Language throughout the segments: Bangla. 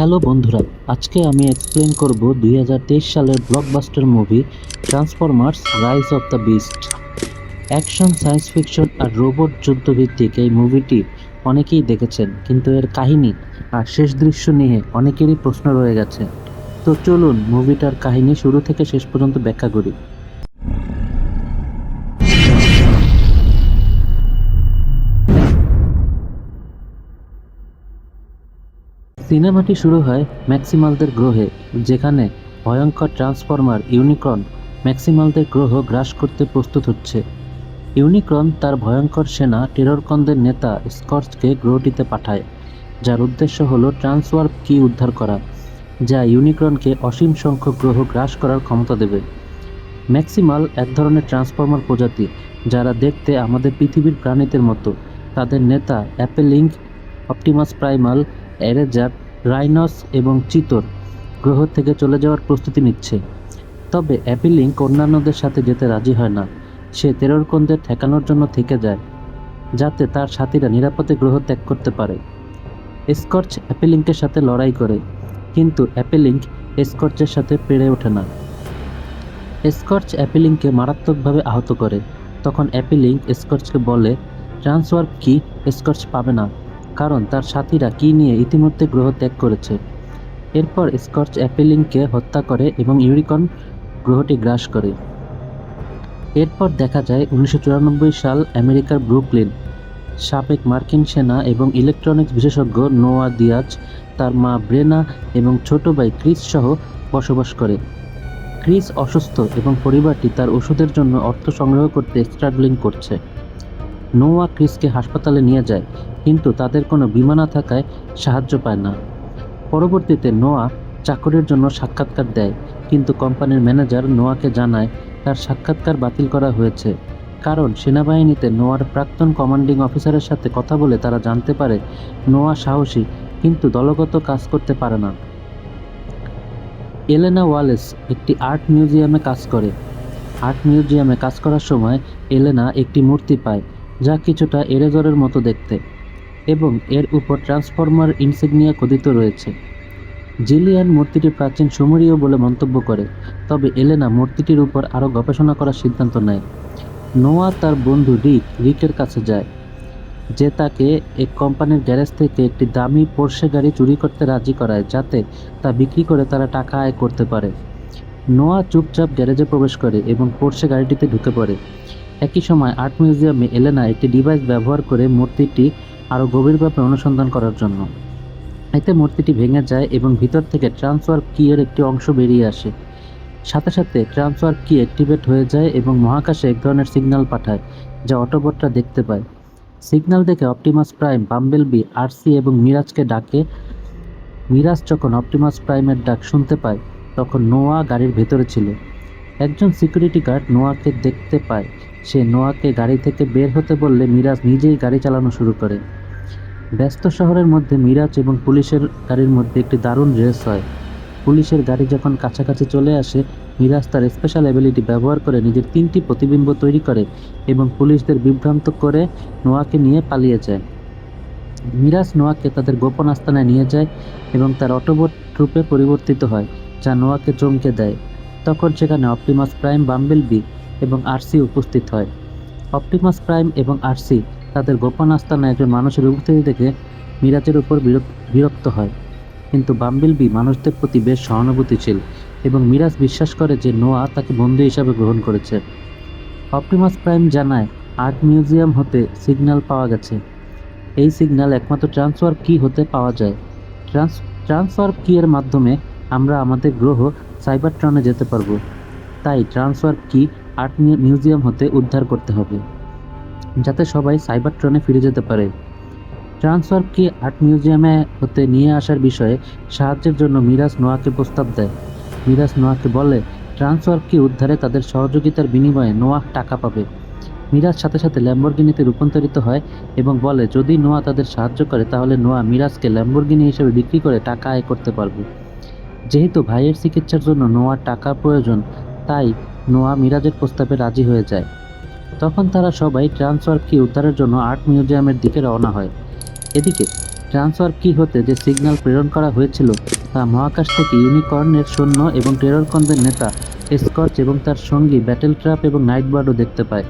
হ্যালো বন্ধুরা, আজকে আমি এক্সপ্লেন করব 2023 সালের blockbuster movie Transformers Rise of the Beast. Action, science fiction আর রোবট যুদ্ধভিত্তিক এই মুভিটি অনেকেই দেখেছেন, কিন্তু এর কাহিনী আর শেষ দৃশ্য নিয়ে অনেকেরই প্রশ্ন রয়ে গেছে। তো চলুন মুভিটার কাহিনী শুরু থেকে শেষ পর্যন্ত ব্যাখ্যা করি। সিনেমাটি শুরু হয় ম্যাক্সিমালদের গ্রহে, যেখানে ভয়ঙ্কর ট্রান্সফরমার ইউনিকর্ন ম্যাক্সিমালদের গ্রহ গ্রাস করতে প্রস্তুত হচ্ছে। ইউনিকর্ন তার ভয়ঙ্কর সেনা টেররকনদের নেতা স্কর্চকে গ্রহটিতে পাঠায়, যার উদ্দেশ্য হলো ট্রান্সওয়ার্প কি উদ্ধার করা, যা ইউনিকর্নকে অসীম সংখ্যক গ্রহ গ্রাস করার ক্ষমতা দেবে। ম্যাক্সিমাল এক ধরনের ট্রান্সফর্মার প্রজাতি, যারা দেখতে আমাদের পৃথিবীর প্রাণীদের মতো। তাদের নেতা অ্যাপেলিঙ্ক, অপটিমাস প্রাইমাল, এরেজার, রাইনস এবং চিতর গ্রহ থেকে চলে যাওয়ার প্রস্তুতি নিচ্ছে। তবে অ্যাপেলিঙ্ক অন্যান্যদের সাথে যেতে রাজি হয় না। সে টেররকনদের ঠেকানোর জন্য থেকে যায়, যাতে তার সাথীরা নিরাপদে গ্রহ ত্যাগ করতে পারে। স্কর্চ অ্যাপেলিঙ্কের সাথে লড়াই করে, কিন্তু অ্যাপেলিঙ্ক স্কর্চের সাথে পেরে ওঠে না। স্কর্চ অ্যাপেলিঙ্ককে মারাত্মকভাবে আহত করে। তখন অ্যাপেলিঙ্ক স্কর্চকে বলে ট্রান্সওয়ার্প কি স্কর্চ পাবে না, কারণ তার সাথীরা কি নিয়ে ইতিমধ্যে গ্রহ ত্যাগ করেছে। এরপর স্কর্চ অ্যাপেলিঙ্ককে হত্যা করে এবং ইউনিকর্ন গ্রহটি গ্রাস করে। এরপর দেখা যায় 1994 সাল আমেরিকার ব্রুকলিন। সাবেক মার্কিন সেনা এবং ইলেকট্রনিক্স বিশেষজ্ঞ নোয়া দিয়াজ, তার মা ব্রেনা এবং ছোট ভাই ক্রিস সহ বসবাস করে। ক্রিস অসুস্থ এবং পরিবারটি তার ওষুধের জন্য অর্থ সংগ্রহ করতে স্ট্রাগলিং করছে। নোয়া ক্রিসকে হাসপাতালে নিয়ে যায়, কিন্তু তাদের কোনো বিমা না থাকায় সাহায্য পায় না। পরবর্তীতে নোয়া চাকরির জন্য সাক্ষাৎকার দেয়, কিন্তু কোম্পানির ম্যানেজার নোয়াকে জানায় তার সাক্ষাৎকার বাতিল করা হয়েছে, কারণ সেনাবাহিনীতে নোয়ার প্রাক্তন কমান্ডিং অফিসারের সাথে কথা বলে তারা জানতে পারে নোয়া সাহসী, কিন্তু দলগত কাজ করতে পারে না। এলেনা ওয়ালেস একটি আর্ট মিউজিয়ামে কাজ করে। আর্ট মিউজিয়ামে কাজ করার সময় এলেনা একটি মূর্তি পায়, যা কিছুটা এরেজরের মতো দেখতে, এবং এর উপর ট্রান্সফর্মার ইনসিগনিয়া খোদিত রয়েছে। জিলিয়ান মূর্তিটি প্রাচীন সুমেরীয় বলে মন্তব্য করে, তবে এলেনা মূর্তিটির উপর আরও গবেষণা করার সিদ্ধান্ত নেয়। নোয়া তার বন্ধু রিকের কাছে যায়, যে তাকে এক কোম্পানির গ্যারেজ থেকে একটি দামি পোর্শে গাড়ি চুরি করতে রাজি করায়, যাতে তা বিক্রি করে তারা টাকা আয় করতে পারে। নোয়া চুপচাপ গ্যারেজে প্রবেশ করে এবং পোর্শে গাড়িটিতে ঢুকে পড়ে। একই সময় আর্ট মিউজিয়ামে এলেনা একটি ডিভাইস ব্যবহার করে মূর্তিটি আরও গভীরভাবে অনুসন্ধান করার জন্য। এতে মূর্তিটি ভেঙে যায় এবং ভিতর থেকে ট্রান্সওয়ার্প কি এর একটি অংশ বেরিয়ে আসে। সাথে সাথে ট্রান্সওয়ার্প কি অ্যাক্টিভেট হয়ে যায় এবং মহাকাশে এক ধরনের সিগন্যাল পাঠায়, যা অটোবটরা দেখতে পায়। সিগন্যাল দেখে অপটিমাস প্রাইম বাম্বেলবি, আরসি এবং মিরাজকে ডাকে। মিরাজ যখন অপটিমাস প্রাইমের ডাক শুনতে পায়, তখন নোয়া গাড়ির ভেতরে ছিল। একজন সিকিউরিটি গার্ড নোয়াকে দেখতে পায়। সে নোয়াকে গাড়ি থেকে বের হতে বললে মিরাজ নিজেই গাড়ি চালানো শুরু করে। ব্যস্ত শহরের মধ্যে মিরাজ এবং পুলিশের গাড়ির মধ্যে একটি দারুণ রেস হয়। পুলিশের গাড়ি যখন কাছাকাছি চলে আসে, মিরাজ তার স্পেশাল অ্যাবিলিটি ব্যবহার করে নিজের 3টি প্রতিবিম্ব তৈরি করে এবং পুলিশদের বিভ্রান্ত করে নোয়াকে নিয়ে পালিয়ে যায়। মিরাজ নোয়াকে তাদের গোপন আস্তানায় নিয়ে যায় এবং তার অটোবট রূপে পরিবর্তিত হয়, যা নোয়াকে চমকে দেয়। তখন সেখানে অপটিমাস প্রাইম, বাম্বেলবি এবং আরসি উপস্থিত হয়। অপটিমাস প্রাইম এবং আরসি তাদের গোপন আস্তানায় একজন মানুষের উপস্থিতি দেখে মিরাজের উপর বিরক্ত হয়, কিন্তু বাম্বেলবি মানুষদের প্রতি বেশ সহানুভূতিশীল এবং মিরাজ বিশ্বাস করে যে নোয়া তাকে বন্ধু হিসাবে গ্রহণ করেছে। অপটিমাস প্রাইম জানায় আর্ট মিউজিয়াম হতে সিগন্যাল পাওয়া গেছে। এই সিগন্যাল একমাত্র ট্রান্সওয়ার্প কি হতে পাওয়া যায়। ট্রান্সওয়ার্প কি এর মাধ্যমে আমরা আমাদের গ্রহ সাইবারট্রনে যেতে পারবো। তাই ট্রান্সওয়ার্প কি আর্ট মিউজিয়াম হতে উদ্ধার করতে হবে, যাতে সবাই সাইবারট্রনে ফিরে যেতে পারে। ট্রান্সওয়ার্প কি আর্ট মিউজিয়ামে হতে নিয়ে আসার বিষয়ে সাহায্যের জন্য মিরাজ নোয়াকে প্রস্তাব দেয়। মিরাজ নোয়াকে বলে ট্রান্সওয়ার্প কি উদ্ধারে তাদের সহযোগিতার বিনিময়ে নোয়া টাকা পাবে। মিরাজ সাথে সাথে ল্যাম্বরগিনিতে রূপান্তরিত হয় এবং বলে যদি নোয়া তাদের সাহায্য করে, তাহলে নোয়া মিরাজকে ল্যাম্বরগিনি হিসেবে বিক্রি করে টাকা আয় করতে পারবে। যেহেতু ভাইয়ের চিকিৎসার জন্য নোয়ার টাকা প্রয়োজন, তাই নোয়া মিরাজের প্রস্তাবে রাজি হয়ে যায়। তখন তারা সবাই ট্রান্সওয়ার্প কি উদ্ধারের জন্য আর্ট মিউজিয়ামের দিকে রওনা হয়। এদিকে ট্রান্সফার কি হতে যে সিগন্যাল প্রেরণ করা হয়েছিল তা মহাকাশ থেকে ইউনিকর্নের সৈন্য এবং টেররকনদের নেতা স্কর্চ এবং তার সঙ্গী ব্যাটেল ট্র্যাপ এবং নাইটবার্ডও দেখতে পায়।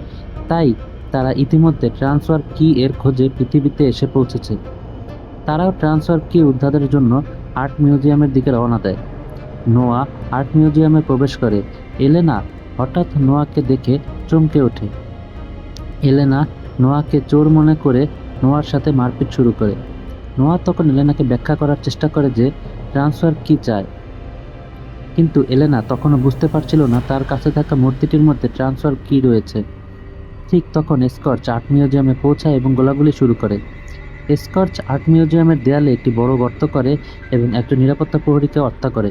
তাই তারা ইতিমধ্যে ট্রান্সফার কি এর খোঁজে পৃথিবীতে এসে পৌঁছেছে। তারাও ট্রান্সফার কি উদ্ধারের জন্য আর্ট মিউজিয়ামের দিকে রওনা দেয়। নোয়া আর্ট মিউজিয়ামে প্রবেশ করে। এলেনা হঠাৎ নোয়াকে দেখে চমকে ওঠে। এলেনা নোয়াকে চোর মনে করে নোয়ার সাথে মারপিট শুরু করে। নোয়া তখন এলেনাকে ব্যাখ্যা করার চেষ্টা করে যে ট্রান্সফার কি চায়, কিন্তু এলেনা তখনও বুঝতে পারছিল না তার কাছে থাকা মূর্তিটির মধ্যে ট্রান্সফার কি রয়েছে। ঠিক তখন স্কর্চ আর্ট মিউজিয়ামে পৌঁছায় এবং গোলাগুলি শুরু করে। স্কর্চ আর্ট মিউজিয়ামের দেয়ালে একটি বড় গর্ত করে এবং একজন নিরাপত্তা প্রহরীকে হত্যা করে।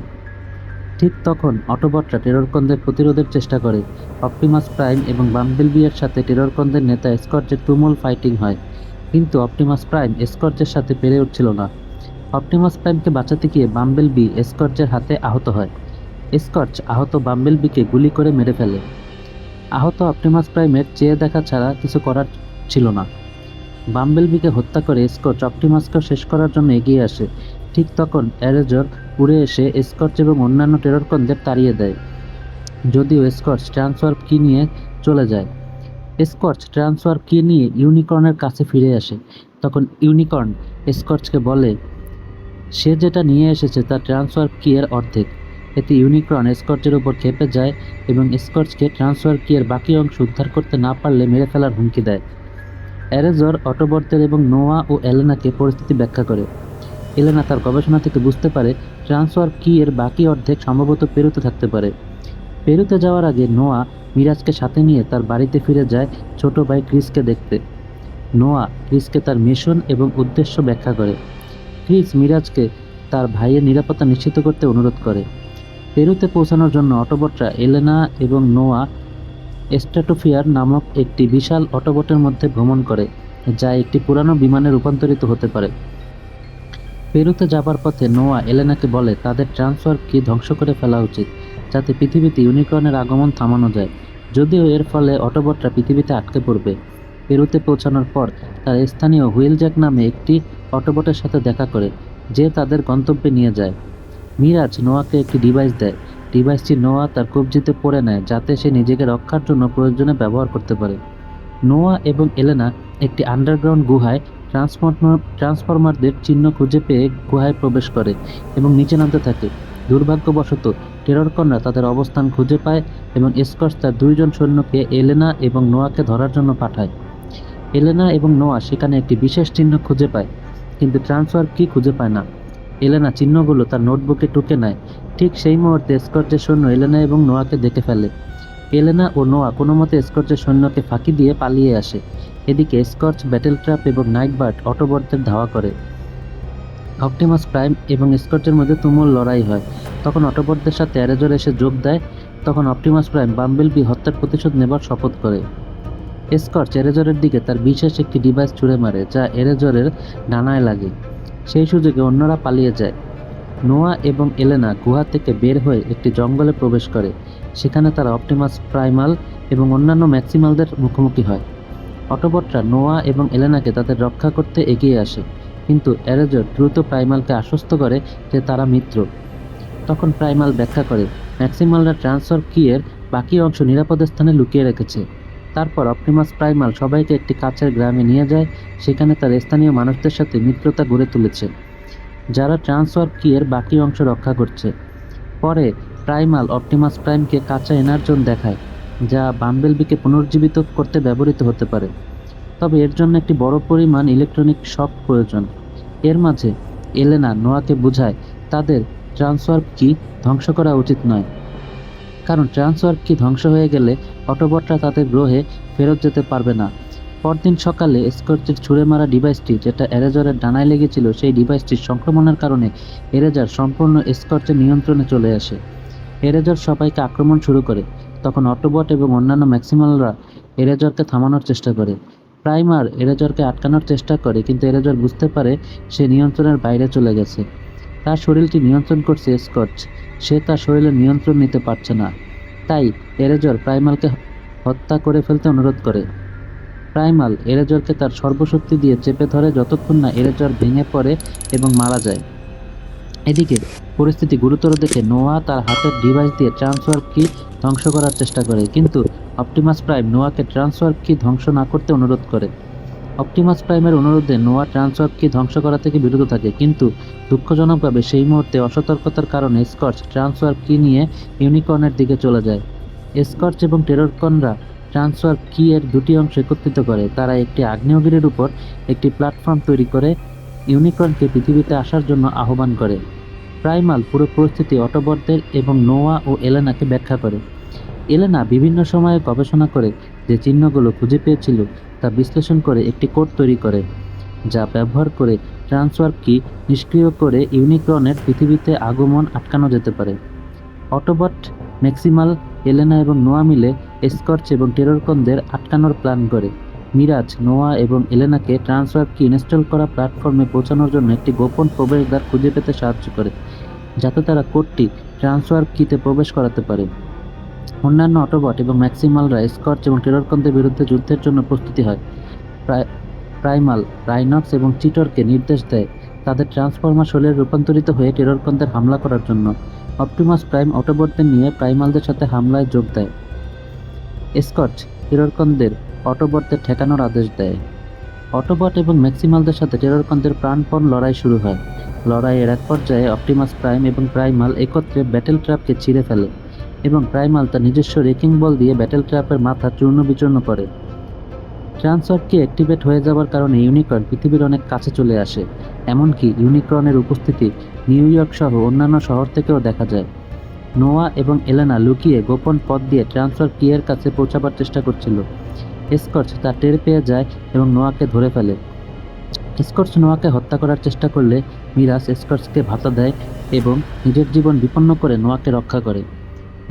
ঠিক তখন অটোবটরা টেররকনদের প্রতিরোধের চেষ্টা করে। অপটিমাস প্রাইম এবং বাম্বেলবি এর সাথে টেররকনদের নেতা স্কর্চের তুমুল ফাইটিং হয়, কিন্তু অপটিমাস প্রাইম স্কর্চের সাথে পেরে উঠছিল না। অপটিমাস প্রাইমকে বাঁচাতে গিয়ে বাম্বেলবি স্কর্চের হাতে আহত হয়। স্কর্চ আহত বাম্বেলবিকে গুলি করে মেরে ফেলে। আহত অপটিমাস প্রাইমের চেয়ে দেখা ছাড়া কিছু করার ছিল না। বাম্বেলবিকে হত্যা করে স্কর্চ অপটিমাসকে শেষ করার জন্য এগিয়ে আসে। ঠিক তখন এরেজর উড়ে এসে স্কর্চ এবং অন্যান্য টেররকনদের তাড়িয়ে দেয়, যদিও স্কর্চ ট্রান্সফার কি নিয়ে চলে যায়। স্কর্চ ট্রান্সফার কি নিয়ে ইউনিকর্নের কাছে ফিরে আসে। তখন ইউনিকর্ন স্কর্চকে বলে সে যেটা নিয়ে এসেছে তা ট্রান্সফার কি এর অর্ধেক। এতে ইউনিকর্ন স্কর্চের উপর ক্ষেপে যায় এবং স্কর্চকে ট্রান্সফার কি এর বাকি অংশ উদ্ধার করতে না পারলে মেরে ফেলার হুমকি দেয়। এরেজর অটোবটদের এবং নোয়া ও এলেনাকে পরিস্থিতি ব্যাখ্যা করে। এলেনা তার গবেষণা থেকে বুঝতে পারে ট্রান্সফার কি এর বাকি অর্ধেক সম্ভবত পেরুতে থাকতে পারে। পেরুতে যাওয়ার আগে নোয়া মিরাজকে সাথে নিয়ে তার বাড়িতে ফিরে যায় ছোট ভাই ক্রিসকে দেখতে। নোয়া ক্রিসকে তার মিশন এবং উদ্দেশ্য ব্যাখ্যা করে। ক্রিস মিরাজকে তার ভাইয়ের নিরাপত্তা নিশ্চিত করতে অনুরোধ করে। পেরুতে পৌঁছানোর জন্য অটোবটরা এলেনা এবং নোয়া স্ট্র্যাটোফিয়ার নামক একটি বিশাল অটোবটের মধ্যে ভ্রমণ করে, যা একটি পুরানো বিমানে রূপান্তরিত হতে পারে। পেরুতে যাবার পথে নোয়া এলেনাকে বলে তাদের ট্রান্সফার কি ধ্বংস করে ফেলা উচিত, যাতে পৃথিবীতে ইউনিকর্নের আগমন থামানো যায়। যদিও এর ফলে অটোবটরা পৃথিবীতে আটকে পড়বে। পেরুতে পৌঁছানোর পর তার স্থানীয় হুইলজ্যাক নামে একটি অটোবটের সাথে দেখা করে, যে তাদের গন্তব্যে নিয়ে যায়। মিরাজ নোয়াকে একটি ডিভাইস দেয়। ডিভাইসটি নোয়া তার কবজিতে পরে নেয়, যাতে সে নিজেকে রক্ষার জন্য প্রয়োজনে ব্যবহার করতে পারে। নোয়া এবং এলেনা একটি আন্ডারগ্রাউন্ড গুহায় ট্রান্সফরমারদের চিহ্ন খুঁজে পেয়ে গুহায় প্রবেশ করে এবং নিচে নামতে থাকে। দুর্ভাগ্যবশত টেররকনরা তাদের অবস্থান খুঁজে পায় এবং স্কর্চ তার দুইজন সৈন্যকে এলেনা এবং নোয়াকে ধরার জন্য পাঠায়। এলেনা এবং নোয়া সেখানে একটি বিশেষ চিহ্ন খুঁজে পায়, কিন্তু ট্রান্সফার কি খুঁজে পায় না। এলেনা চিহ্নগুলো তার নোটবুকে টুকে নেয়। ঠিক সেই মুহূর্তে স্কর্চের সৈন্য এলেনা এবং নোয়াকে দেখে ফেলে। এলেনা ও নোয়া কোনো মতে স্কর্চের সৈন্যকে ফাঁকি দিয়ে পালিয়ে আসে। এদিকে স্কর্চ, ব্যাটেল ট্র্যাপ এবং নাইটবার্ড অটোবটদের ধাওয়া করে। অপটিমাস প্রাইম এবং স্কর্চের মধ্যে তুমুল লড়াই হয়। তখন অটোবটদের সাথে এরেজর এসে যোগ দেয়। তখন অপটিমাস প্রাইম বাম্বেলবি হত্যার প্রতিশোধ নেবার শপথ করে। স্কর্চ এরেজরের দিকে তার বিশেষ একটি ডিভাইস ছুঁড়ে মারে, যা এরেজরের ডানায় লাগে। সেই সুযোগে অন্যরা পালিয়ে যায়। নোয়া এবং এলেনা গুহা থেকে বের হয়ে একটি জঙ্গলে প্রবেশ করে। সেখানে তারা অপটিমাস প্রাইমাল এবং অন্যান্য ম্যাক্সিমালদের মুখোমুখি হয়। অটোবটরা নোয়া এবং এলেনাকে তাদের রক্ষা করতে এগিয়ে আসে, কিন্তু এরেজর দ্রুত প্রাইমালকে আশ্বস্ত করে যে তারা মিত্র। তখন প্রাইমাল ব্যাখ্যা করে ম্যাক্সিমালরা ট্রান্সফার কি এর বাকি অংশ নিরাপদ স্থানে লুকিয়ে রেখেছে। তারপর অপটিমাস প্রাইমাল সবাইকে একটি কাছের গ্রামে নিয়ে যায়। সেখানে তার স্থানীয় মানুষদের সাথে মিত্রতা গড়ে তুলেছে, যারা ট্রান্সফার কি এর বাকি অংশ রক্ষা করছে। পরে প্রাইমাল অপটিমাস প্রাইমকে কাঁচা এনার্জন দেখায়, যা বাম্বেলবিকে পুনর্জীবিত করতে ব্যবহৃত হতে পারে, তবে এর জন্য একটি বড় পরিমাণ ইলেকট্রনিক শক প্রয়োজন। এর মাঝে এলেনা নোয়াকে বোঝায় তাদের ট্রান্সফার কি ধ্বংস করা উচিত নয়, কারণ ট্রান্সফার কি ধ্বংস হয়ে গেলে অটোবটরা তাদের গ্রহে ফেরত যেতে পারবে না। পরদিন সকালে স্কর্চের ছুঁড়ে মারা ডিভাইসটি, যেটা এরেজরের ডানায় লেগেছিল, সেই ডিভাইসটির সংক্রমণের কারণে এরেজর সম্পূর্ণ স্কর্চের নিয়ন্ত্রণে চলে আসে। এরেজর সবাইকে আক্রমণ শুরু করে। তখন অটোবট এবং অন্যান্য ম্যাক্সিমালরা এরেজরকে থামানোর চেষ্টা করে। প্রাইমার এরেজরকে আটকানোর চেষ্টা করে, কিন্তু এরেজর বুঝতে পারে সে নিয়ন্ত্রণের বাইরে চলে গেছে। তার শরীরটি নিয়ন্ত্রণ করছে স্কর্চ, সে তার শরীরের নিয়ন্ত্রণ নিতে পারছে না। তাই এরেজর প্রাইমালকে হত্যা করে ফেলতে অনুরোধ করে। প্রাইমাল এরেজরকে তার সর্বশক্তি দিয়ে চেপে ধরে যতক্ষণ না এরেজর ভেঙে পড়ে এবং মারা যায়। এদিকে পরিস্থিতি গুরুতর দেখে নোয়া তার হাতের ডিভাইস দিয়ে ট্রান্সওয়ার্প কি ধ্বংস করার চেষ্টা করে, কিন্তু অপটিমাস প্রাইম নোয়াকে ট্রান্সওয়ার্প কি ধ্বংস না করতে অনুরোধ করে। অপটিমাস প্রাইমের অনুরোধে নোয়া ট্রান্সওয়ার্প কি ধ্বংস করা থেকে বিরত থাকে, কিন্তু দুঃখজনকভাবে সেই মুহূর্তে অসতর্কতার কারণে স্কর্চ ট্রান্সওয়ার্প কি নিয়ে ইউনিকর্নের দিকে চলে যায়। স্কর্চ এবং টেররকনরা ট্রান্সওয়ার্প কি এর দুটি অংশ একত্রিত করে। তারা একটি আগ্নেয়গিরির উপর একটি প্ল্যাটফর্ম তৈরি করে ইউনিকর্নকে পৃথিবীতে আসার জন্য আহ্বান করে। প্রাইমাল পুরো পরিস্থিতি অটোবটদের এবং নোয়া ও এলেনাকে ব্যাখ্যা করে। এলেনা বিভিন্ন সময়ে গবেষণা করে যে চিহ্নগুলো খুঁজে পেয়েছিল তা বিশ্লেষণ করে একটি কোড তৈরি করে, যা ব্যবহার করে ট্রান্সওয়ার্প কি নিষ্ক্রিয় করে ইউনিকর্নের পৃথিবীতে আগমন আটকানো যেতে পারে। অটোবট, ম্যাক্সিমাল, এলেনা এবং নোয়া মিলে স্কর্চ এবং টেররকনদের আটকানোর প্ল্যান করে। মিরাজ নোয়া এবং এলেনাকে ট্রান্সওয়ার্প কি ইনস্টল করা প্ল্যাটফর্মে পৌঁছানোর জন্য একটি গোপন প্রবেশদ্বার খুঁজে পেতে সাহায্য করে, যাতে তারা কোডটি ট্রান্সওয়ার্প কিতে প্রবেশ করাতে পারে। অন্যান্য অটোবট এবং ম্যাক্সিমালরা স্কর্চ এবং টেররকনদের বিরুদ্ধে যুদ্ধের জন্য প্রস্তুতি হয়। প্রাইমাল রাইনক্স এবং চিটরকে নির্দেশ দেয় তাদের ট্রান্সফর্মার শরীরে রূপান্তরিত হয়ে টেররকনদের হামলা করার জন্য। অপটিমাস প্রাইম অটোবটদের নিয়ে প্রাইমালদের সাথে হামলায় যোগ দেয়। স্কর্চ টেররকনদের অটোবটদের ঠেকানোর আদেশ দেয়। অটোবট এবং ম্যাক্সিমালদের সাথে টেররকনদের প্রাণপণ লড়াই শুরু হয়। লড়াইয়ের এক পর্যায়ে অপটিমাস প্রাইম এবং প্রাইমাল একত্রে ব্যাটেল ট্র্যাপকে ছিঁড়ে ফেলে এবং প্রাইমাল তার নিজস্ব রেকিং বল দিয়ে ব্যাটেল ট্র্যাপের মাথা চূর্ণ বিচূর্ণ করে। ট্রান্সওয়ার্প কি অ্যাক্টিভেট হয়ে যাওয়ার কারণে ইউনিকর্ন পৃথিবীর অনেক কাছে চলে আসে, এমনকি ইউনিকর্নের উপস্থিতি নিউ ইয়র্ক সহ অন্যান্য শহর থেকেও দেখা যায়। নোয়া এবং এলেনা লুকিয়ে গোপন পথ দিয়ে ট্রান্সওয়ার্প কি এর কাছে পৌঁছাবার চেষ্টা করছিল। স্কর্চ তা টের পেয়ে যায় এবং নোয়াকে ধরে ফেলে। স্কর্চ নোয়াকে হত্যা করার চেষ্টা করলে মিরাজ স্কর্চকে ভাতা দেয় এবং নিজের জীবন বিপন্ন করে নোয়াকে রক্ষা করে।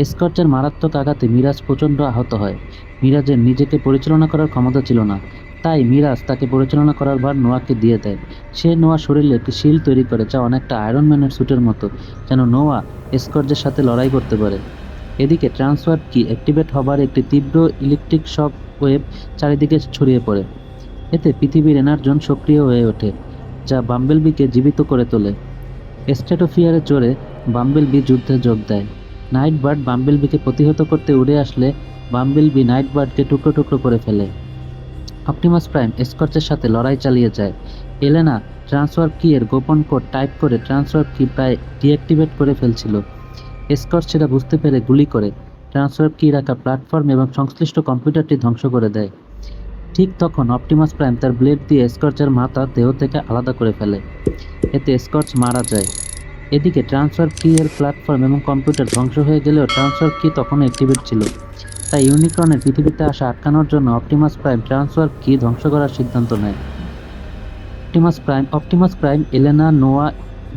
স্কর্চের মারাত্মক আঘাতে মিরাজ প্রচণ্ড আহত হয়। মিরাজের নিজেকে পরিচালনা করার ক্ষমতা ছিল না, তাই মিরাজ তাকে পরিচালনা করার ভার নোয়াকে দিয়ে দেয়। সে নোয়ার শরীরে একটি শিল্ড তৈরি করে, যা অনেকটা আয়রন ম্যানের স্যুটের মতো, যেন নোয়া স্কর্চের সাথে লড়াই করতে পারে। এদিকে ট্রান্সওয়ার্প কি অ্যাক্টিভেট হবার একটি তীব্র ইলেকট্রিক শক ওয়েভ চারিদিকে ছড়িয়ে পড়ে। এতে পৃথিবীর এনার্জন সক্রিয় হয়ে ওঠে, যা বাম্বেলবিকে জীবিত করে তোলে। স্ট্র্যাটোফিয়ারে চড়ে বাম্বেলবি যুদ্ধে যোগ দেয়। নাইটবার্ড বাম্বেলবিকে প্রতিহত করতে উড়ে আসলে বাম্বেলবি নাইটবার্ডকে টুকরো টুকরো করে ফেলে। অপটিমাস প্রাইম স্কর্চের সাথে লড়াই চালিয়ে যায়। এলেনা ট্রান্সওয়ার্প কি এর গোপন কোড টাইপ করে ট্রান্সওয়ার্প কি প্রায় ডিঅ্যাক্টিভেট করে ফেলছিল। স্কর্চ সেটা বুঝতে পেরে গুলি করে ট্রান্সওয়ার্প কি রাখা প্ল্যাটফর্ম এবং সংশ্লিষ্ট কম্পিউটারটি ধ্বংস করে দেয়। ঠিক তখন অপটিমাস প্রাইম তার ব্লেড দিয়ে স্কর্চের মাথা দেহ থেকে আলাদা করে ফেলে। এতে স্কর্চ মারা যায়। এদিকে ট্রান্সওয়ার্প কি এর প্ল্যাটফর্ম এবং কম্পিউটার ধ্বংস হয়ে গেলেও ট্রান্সওয়ার্প কি তখনও অ্যাক্টিভেট ছিল, তাই ইউনিকর্নের পৃথিবীতে আসা আটকানোর জন্য অপটিমাস প্রাইম ট্রান্সওয়ার্প কি ধ্বংস করার সিদ্ধান্ত নেয়। অপটিমাস প্রাইম এলেনা, নোয়া,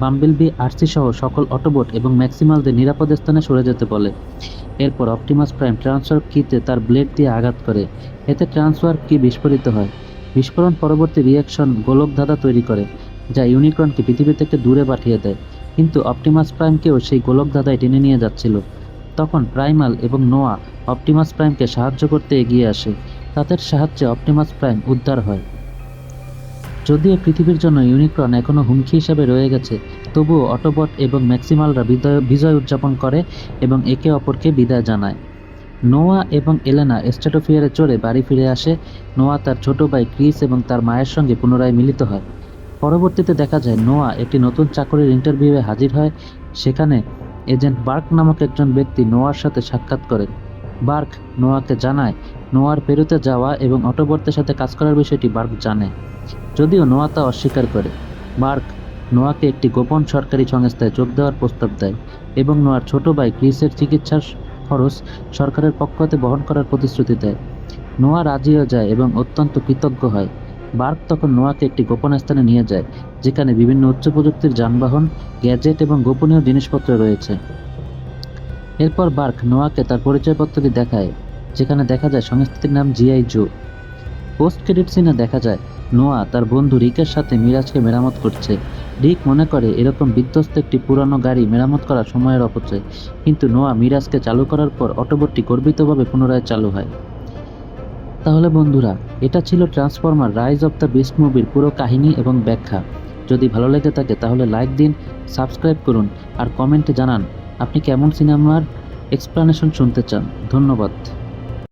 বাম্বেলবি, আরসি সহ সকল অটোবট এবং ম্যাক্সিমালদের নিরাপদ স্থানে সরে যেতে বলে। এরপর অপটিমাস প্রাইম ট্রান্সওয়ার্প কিতে তার ব্লেড দিয়ে আঘাত করে। এতে ট্রান্সওয়ার্প কি বিস্ফোরিত হয়। বিস্ফোরণ পরবর্তী রিয়াকশন গোলকধাঁধা তৈরি করে, যা ইউনিকর্নকে পৃথিবী থেকে দূরে পাঠিয়ে দেয়, কিন্তু অপটিমাস প্রাইমকেও সেই গোলকধাঁধায় টেনে নিয়ে যাচ্ছিল। তখন প্রাইমাল এবং নোয়া অপটিমাস প্রাইমকে সাহায্য করতে এগিয়ে আসে। তাদের সাহায্যে অপটিমাস প্রাইম উদ্ধার হয়। যদিও পৃথিবীর জন্য ইউনিকর্ন এখনও হুমকি হিসাবে রয়ে গেছে, তবুও অটোবট এবং ম্যাক্সিমালরা বিজয় উদযাপন করে এবং একে অপরকে বিদায় জানায়। নোয়া এবং এলেনা স্ট্র্যাটোফিয়ারে চড়ে বাড়ি ফিরে আসে। নোয়া তার ছোট ভাই ক্রিস এবং তার মায়ের সঙ্গে পুনরায় মিলিত হয়। পরবর্তীতে দেখা যায় নোয়া একটি নতুন চাকরির ইন্টারভিউয়ে হাজির হয়। সেখানে এজেন্ট বার্ক নামক একজন ব্যক্তি নোয়ার সাথে সাক্ষাৎ করে। বার্ক নোয়াকে জানায় নোয়ার পেরুতে যাওয়া এবং অটোবটদের সাথে কাজ করার বিষয়টি বার্ক জানে, যদিও নোয়া তা অস্বীকার করে। বার্ক নোয়াকে একটি গোপন সরকারি সংস্থায় যোগ দেওয়ার প্রস্তাব দেয় এবং নোয়ার ছোট ভাই ক্রিসের চিকিৎসার খরচ সরকারের পক্ষ হতে বহন করার প্রতিশ্রুতি দেয়। নোয়া রাজিও যায় এবং অত্যন্ত কৃতজ্ঞ হয়। বার্ক তখন নোয়াকে একটি গোপন স্থানে নিয়ে যায়, যেখানে বিভিন্ন উচ্চ প্রযুক্তির যানবাহন, গ্যাজেট এবং গোপনীয় জিনিসপত্র রয়েছে। এরপর বার্ক নোয়াকে তার পরিচয়পত্রটি দেখায়, যেখানে দেখা যায় সংস্থাটির নাম জিআই জো। পোস্ট ক্রেডিট সিনে দেখা যায় নোয়া তার বন্ধু রিকের সাথে মিরাজকে মেরামত করছে। রিক মনে করে এরকম বিধ্বস্ত একটি পুরানো গাড়ি মেরামত করা সময়ের অপচয়, কিন্তু নোয়া মিরাজকে চালু করার পর অটোবটটি গর্বিতভাবে পুনরায় চালু হয়। তাহলে বন্ধুরা, এটা ছিল transformer rise of the beast মুভির পুরো কাহিনী এবং ব্যাখ্যা। যদি ভালো লেগে থাকে তাহলে লাইক দিন, সাবস্ক্রাইব করুন আর কমেন্টে জানান আপনি কেমন সিনেমার এক্সপ্লানেশন শুনতে চান। ধন্যবাদ।